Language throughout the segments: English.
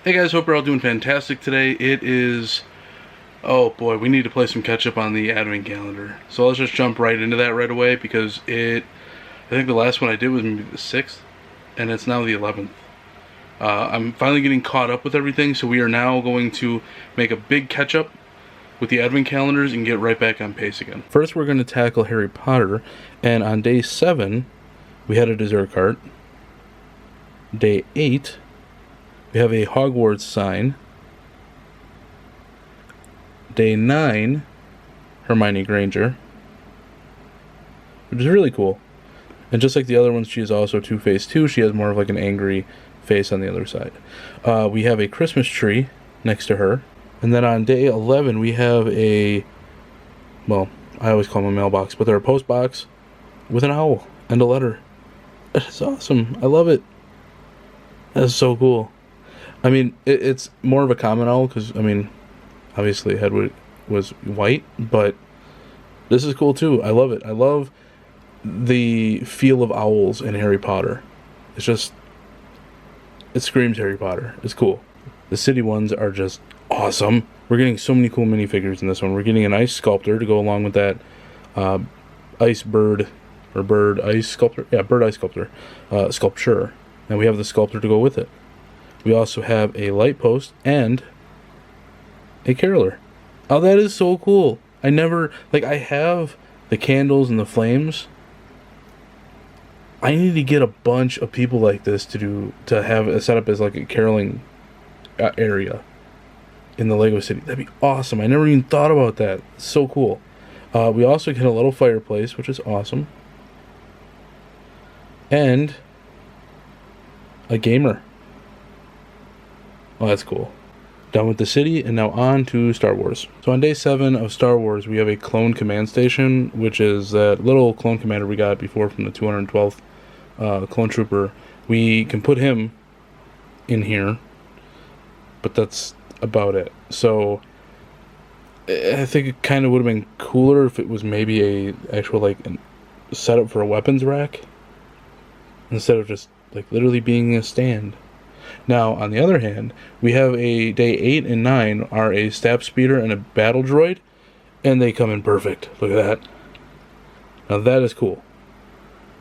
Hey guys, hope you're all doing fantastic today. It is, oh boy, we need to play some catch up on the advent calendar. So let's just jump right into that right away because I think the last one I did was maybe the 6th, and it's now the 11th. I'm finally getting caught up with everything, so we are now going to make a big catch up with the advent calendars and get right back on pace again. First, we're going to tackle Harry Potter, and on day 7, we had a dessert cart. Day 8, we have a Hogwarts sign. Day 9, Hermione Granger, which is really cool. And just like the other ones, she is also Two-Face too. She has more of like an angry face on the other side. We have a Christmas tree next to her. And then on day 11, we have well, I always call them a mailbox, but they're a post box with an owl and a letter. It's awesome. I love it. That's so cool. I mean, it's more of a common owl because, I mean, obviously Hedwig was white, but this is cool too. I love it. I love the feel of owls in Harry Potter. It's just, it screams Harry Potter. It's cool. The city ones are just awesome. We're getting so many cool minifigures in this one. We're getting an ice sculptor to go along with that ice bird, or bird ice sculptor. Yeah, bird ice sculptor. Sculpture. And we have the sculptor to go with it. We also have a light post and a caroler. Oh, that is so cool. I have the candles and the flames. I need to get a bunch of people like this to have it set up as like a caroling area in the Lego City. That'd be awesome. I never even thought about that. It's so cool. We also get a little fireplace, which is awesome. And a gamer. Oh, that's cool. Done with the city, and now on to Star Wars. So on day 7 of Star Wars, we have a clone command station, which is that little clone commander we got before from the 212th clone trooper. We can put him in here, but that's about it. So I think it kind of would have been cooler if it was maybe a actual like setup for a weapons rack instead of just like literally being a stand. Now, on the other hand, we have a day 8 and 9 are a staff speeder and a battle droid, and they come in perfect. Look at that. Now that is cool.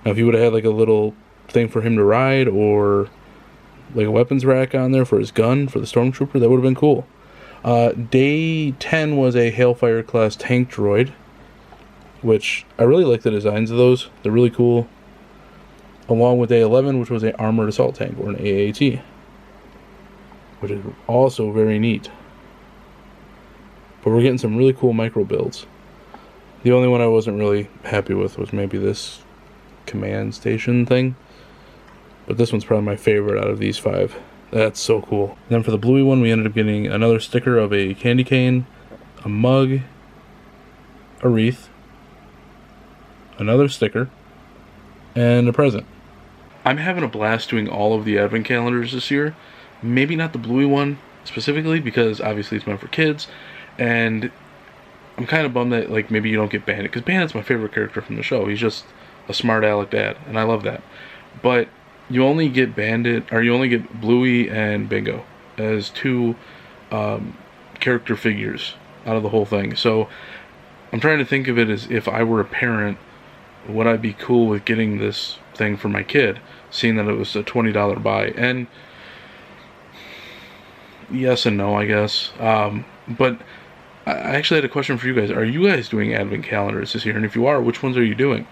Now if you would have had like a little thing for him to ride or like a weapons rack on there for his gun for the stormtrooper, that would have been cool. Day 10 was a Hailfire class tank droid, which I really like the designs of those. They're really cool. Along with day 11, which was an armored assault tank or an AAT, which is also very neat. But we're getting some really cool micro builds. The only one I wasn't really happy with was maybe this command station thing. But this one's probably my favorite out of these 5. That's so cool. And then for the bluey one, we ended up getting another sticker of a candy cane, a mug, a wreath, another sticker, and a present. I'm having a blast doing all of the advent calendars this year. Maybe not the bluey one specifically because obviously it's meant for kids, and I'm kind of bummed that like maybe you don't get Bandit, because Bandit's my favorite character from the show. He's just a smart aleck dad, and I love that. But you only get Bandit, or you only get Bluey and Bingo as 2 character figures out of the whole thing. So I'm trying to think of it as if I were a parent, would I be cool with getting this thing for my kid, seeing that it was a $20 buy? And yes and no, I guess. But I actually had a question for you guys. Are you guys doing advent calendars this year? And if you are, which ones are you doing?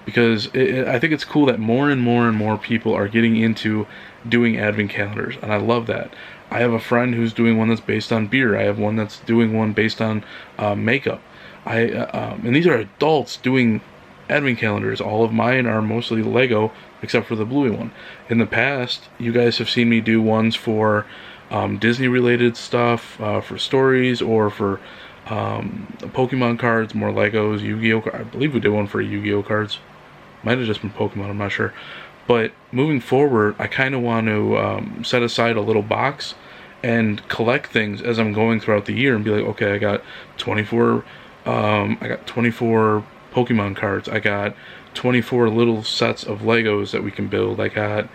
Because I think it's cool that more and more and more people are getting into doing advent calendars, and I love that. I have a friend who's doing one that's based on beer. I have one that's doing one based on makeup. And these are adults doing advent calendars. All of mine are mostly Lego, except for the bluey one. In the past, you guys have seen me do ones for Disney related stuff, for stories, or for Pokemon cards, more Legos, Yu-Gi-Oh! I believe we did one for Yu-Gi-Oh! Cards. Might have just been Pokemon, I'm not sure. But moving forward, I kind of want to set aside a little box and collect things as I'm going throughout the year and be like, okay, I got 24 Pokemon cards. I got 24 little sets of Legos that we can build. I got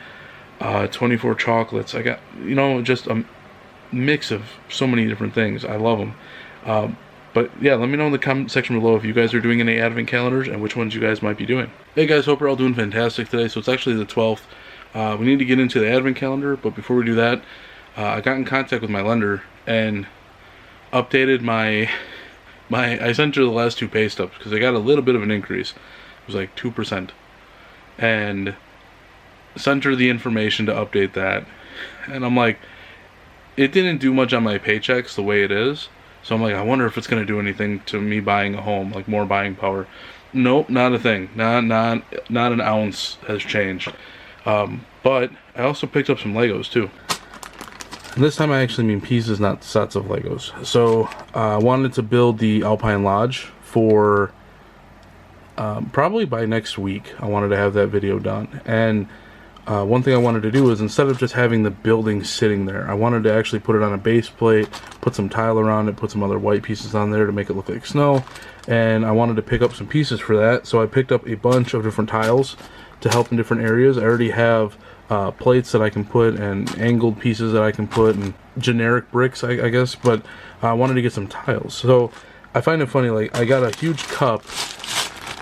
24 chocolates. I got, just mix of so many different things. I love them. But yeah, let me know in the comment section below if you guys are doing any advent calendars and which ones you guys might be doing. Hey guys, hope you're all doing fantastic today. So it's actually the 12th. We need to get into the advent calendar, but before we do that, I got in contact with my lender and updated I sent her the last 2 pay stubs because I got a little bit of an increase. It was like 2%. And sent her the information to update that. And I'm like, it didn't do much on my paychecks the way it is. So I'm like, I wonder if it's going to do anything to me buying a home, like more buying power. Nope, not a thing. Not an ounce has changed. But I also picked up some Legos too. And this time I actually mean pieces, not sets of Legos. So I wanted to build the Alpine Lodge for probably by next week. I wanted to have that video done. And one thing I wanted to do is, instead of just having the building sitting there, I wanted to actually put it on a base plate, put some tile around it, put some other white pieces on there to make it look like snow. And I wanted to pick up some pieces for that, so I picked up a bunch of different tiles to help in different areas. I already have plates that I can put, and angled pieces that I can put, and generic bricks, I guess, but I wanted to get some tiles. So I find it funny, like, I got a huge cup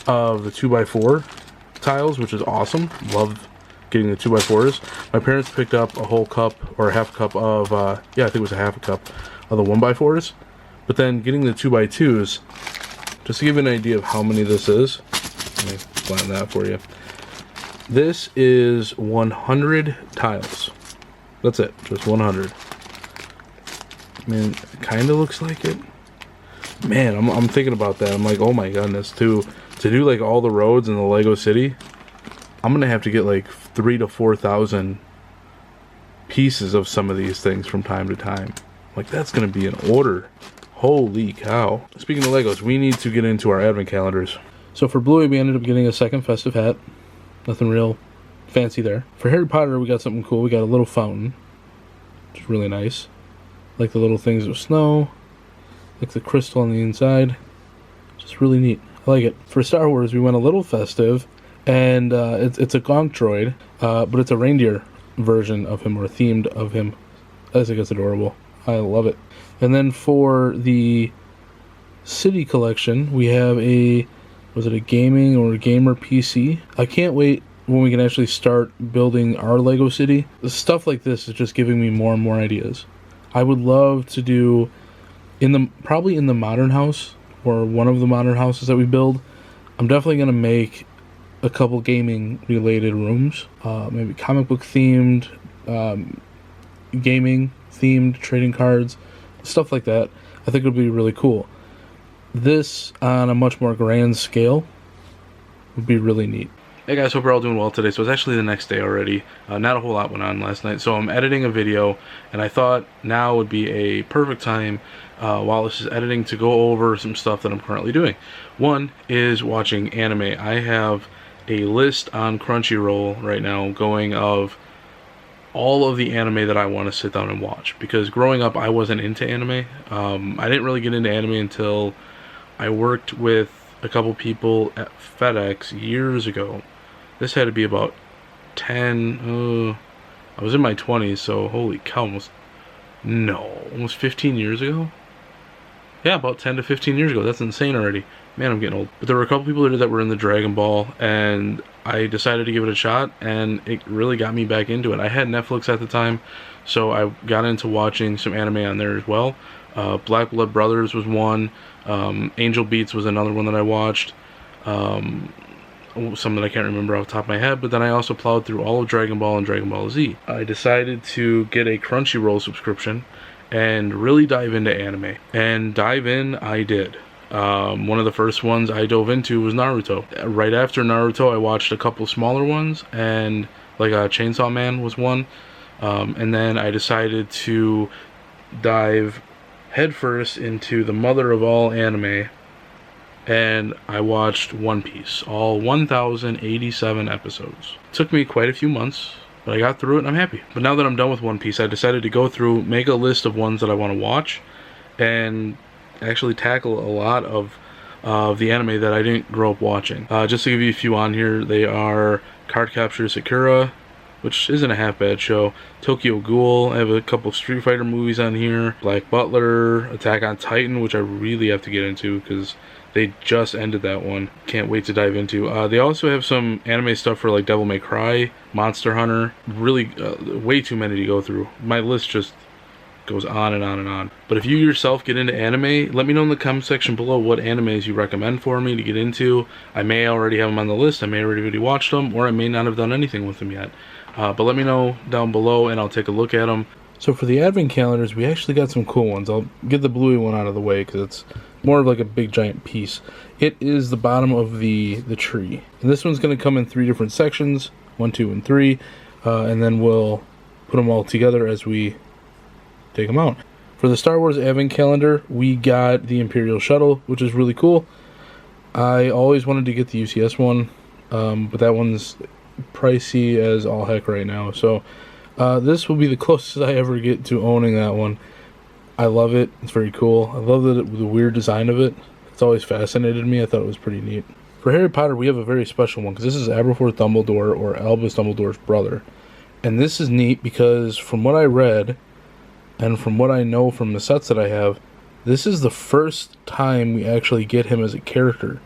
of the 2x4 tiles, which is awesome. Love getting the 2x4s. My parents picked up a whole cup, or a half cup of, yeah, I think it was a half a cup of the 1x4s. But then getting the 2x2s, just to give you an idea of how many this is, let me plan that for you. This is 100 tiles. That's it, just 100. I mean, it kind of looks like it. Man, I'm thinking about that. I'm like, oh my goodness, to do like all the roads in the Lego City, I'm gonna have to get like 3,000 to 4,000 pieces of some of these things from time to time. Like, that's gonna be an order. Holy cow. Speaking of Legos, we need to get into our advent calendars. So for Bluey, we ended up getting a second festive hat. Nothing real fancy there. For Harry Potter, we got something cool. We got a little fountain, which is really nice. Like the little things of snow, like the crystal on the inside. Just really neat. I like it. For Star Wars, we went a little festive, and it's a Gonk droid, but it's a reindeer version of him, or themed of him. I think it's adorable. I love it. And then for the city collection, we have was it a gaming or a gamer PC? I can't wait when we can actually start building our Lego city. Stuff like this is just giving me more and more ideas. I would love to do, probably in the modern house, or one of the modern houses that we build, I'm definitely going to make a couple gaming related rooms. Maybe comic book themed, gaming themed, trading cards, stuff like that. I think it would be really cool. This on a much more grand scale would be really neat. Hey guys, hope you're all doing well today. So it's actually the next day already. Not a whole lot went on last night. So I'm editing a video, and I thought now would be a perfect time while this is editing to go over some stuff that I'm currently doing. One is watching anime. I have a list on Crunchyroll right now going of all of the anime that I want to sit down and watch. Because growing up, I wasn't into anime. I didn't really get into anime until I worked with a couple people at FedEx years ago. This had to be about I was in my 20s, so holy cow, almost 15 years ago? Yeah, about 10 to 15 years ago. That's insane already. Man, I'm getting old. But there were a couple people there that were in the Dragon Ball, and I decided to give it a shot, and it really got me back into it. I had Netflix at the time, so I got into watching some anime on there as well. Black Blood Brothers was one. Angel Beats was another one that I watched. Some that I can't remember off the top of my head, but then I also plowed through all of Dragon Ball and Dragon Ball Z. I decided to get a Crunchyroll subscription and really dive into anime. And dive in, I did. One of the first ones I dove into was Naruto. Right after Naruto, I watched a couple smaller ones, and like Chainsaw Man was one. And then I decided to dive headfirst into the mother of all anime, and I watched One Piece, all 1,087 episodes. It took me quite a few months, but I got through it and I'm happy. But now that I'm done with One Piece, I decided to go through, make a list of ones that I want to watch, and actually tackle a lot of the anime that I didn't grow up watching. Just to give you a few on here, they are Cardcaptor Sakura, which isn't a half bad show. Tokyo Ghoul, I have a couple of Street Fighter movies on here. Black Butler, Attack on Titan, which I really have to get into because they just ended that one. Can't wait to dive into. They also have some anime stuff for like Devil May Cry, Monster Hunter. Really, way too many to go through. My list just goes on and on and on. But if you yourself get into anime, let me know in the comment section below what animes you recommend for me to get into. I may already have them on the list, I may already watched them, or I may not have done anything with them yet. But let me know down below and I'll take a look at them. So for the advent calendars, we actually got some cool ones. I'll get the bluey one out of the way because it's more of like a big giant piece. It is the bottom of the tree. And this one's going to come in 3 different sections, 1, 2, and 3. And then we'll put them all together as we take them out. For the Star Wars advent calendar, we got the Imperial Shuttle, which is really cool. I always wanted to get the UCS one, but that one's pricey as all heck right now. So this will be the closest I ever get to owning that one. I love it. It's very cool. I love the weird design of it. It's always fascinated me. I thought it was pretty neat. For Harry Potter, we have a very special one because this is Aberforth Dumbledore, or Albus Dumbledore's brother. And this is neat because from what I read, and from what I know from the sets that I have, this is the first time we actually get him as a character,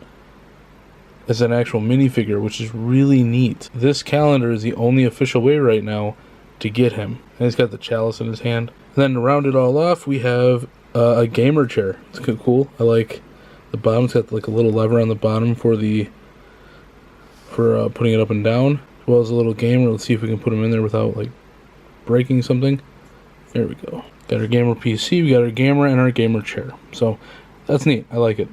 as an actual minifigure, which is really neat. This calendar is the only official way right now to get him. And he's got the chalice in his hand. And then to round it all off, we have a gamer chair. It's kind of cool. I like the bottom. It's got like a little lever on the bottom for putting it up and down, as well as a little gamer. Let's see if we can put him in there without like breaking something. There we go. Got our gamer PC, we got our gamer, and our gamer chair. So that's neat. I like it.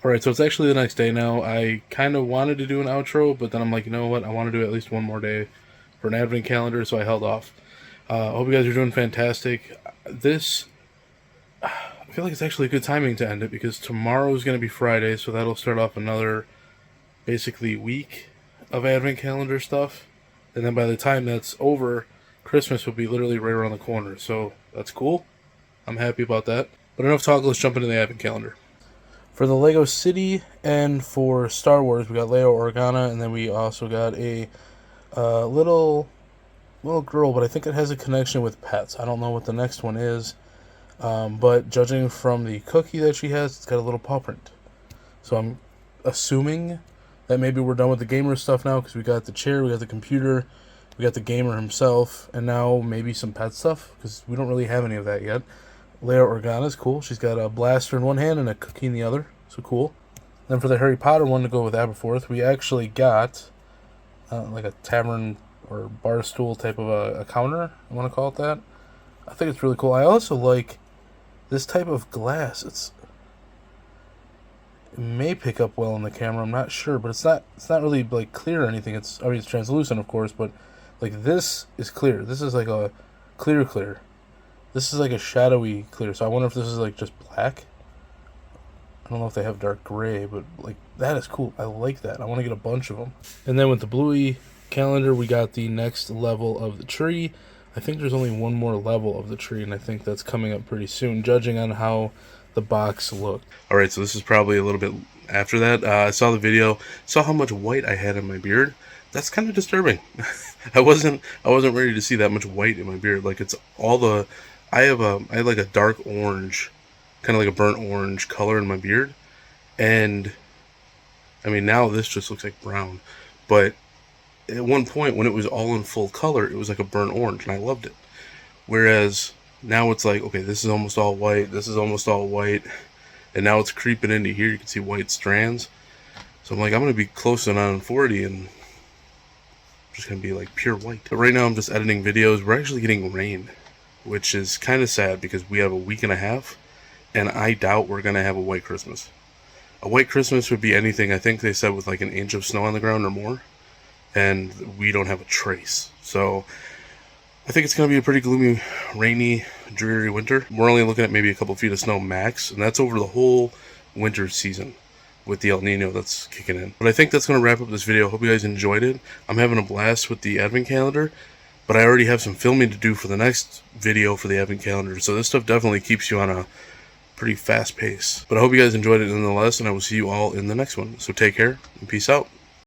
Alright, so it's actually the next day now. I kind of wanted to do an outro, but then I'm like, you know what? I want to do at least one more day for an advent calendar, so I held off. I hope you guys are doing fantastic. This, I feel like it's actually good timing to end it because tomorrow is going to be Friday, so that'll start off another basically week of advent calendar stuff. And then by the time that's over, Christmas will be literally right around the corner, so that's cool. I'm happy about that. But enough talk, let's jump into the advent calendar. For the Lego City and for Star Wars, we got Leia Organa, and then we also got a little girl, but I think it has a connection with pets. I don't know what the next one is, but judging from the cookie that she has, it's got a little paw print. So I'm assuming that maybe we're done with the gamer stuff now, because we got the chair, we got the computer, we got the gamer himself, and now maybe some pet stuff, because we don't really have any of that yet. Leia Organa is cool. She's got a blaster in one hand and a cookie in the other, so cool. Then for the Harry Potter one to go with Aberforth, we actually got like a tavern or bar stool type of a counter, I want to call it that. I think it's really cool. I also like this type of glass. It may pick up well in the camera, I'm not sure, but it's not really like clear or anything. It's translucent, of course, but like this is clear. This is like a clear. This is like a shadowy clear, so I wonder if this is like just black. I don't know if they have dark gray, but like that is cool. I like that. I want to get a bunch of them. And then with the bluey calendar, we got the next level of the tree. I think there's only one more level of the tree, and I think that's coming up pretty soon, judging on how the box looked. Alright, so this is probably a little bit after that. I saw the video, saw how much white I had in my beard. That's kind of disturbing. I wasn't ready to see that much white in my beard. Like it's all the I had like a dark orange, kind of like a burnt orange color in my beard. And I mean, now this just looks like brown. But at one point when it was all in full color, it was like a burnt orange, and I loved it. Whereas now it's like, okay, this is almost all white, this is almost all white, and now it's creeping into here. You can see white strands. So I'm like, I'm going to be close to 940 and just going to be like pure white. But right now I'm just editing videos. We're actually getting rain, which is kind of sad because we have a week and a half, and I doubt we're going to have a white Christmas. A white Christmas would be anything, I think they said, with like an inch of snow on the ground or more, and we don't have a trace. So I think it's going to be a pretty gloomy, rainy, dreary winter. We're only looking at maybe a couple feet of snow max, and that's over the whole winter season with the El Nino that's kicking in. But I think that's going to wrap up this video. Hope you guys enjoyed it. I'm having a blast with the advent calendar, but I already have some filming to do for the next video for the advent calendar, so this stuff definitely keeps you on a pretty fast pace. But I hope you guys enjoyed it nonetheless, and I will see you all in the next one. So take care, and peace out.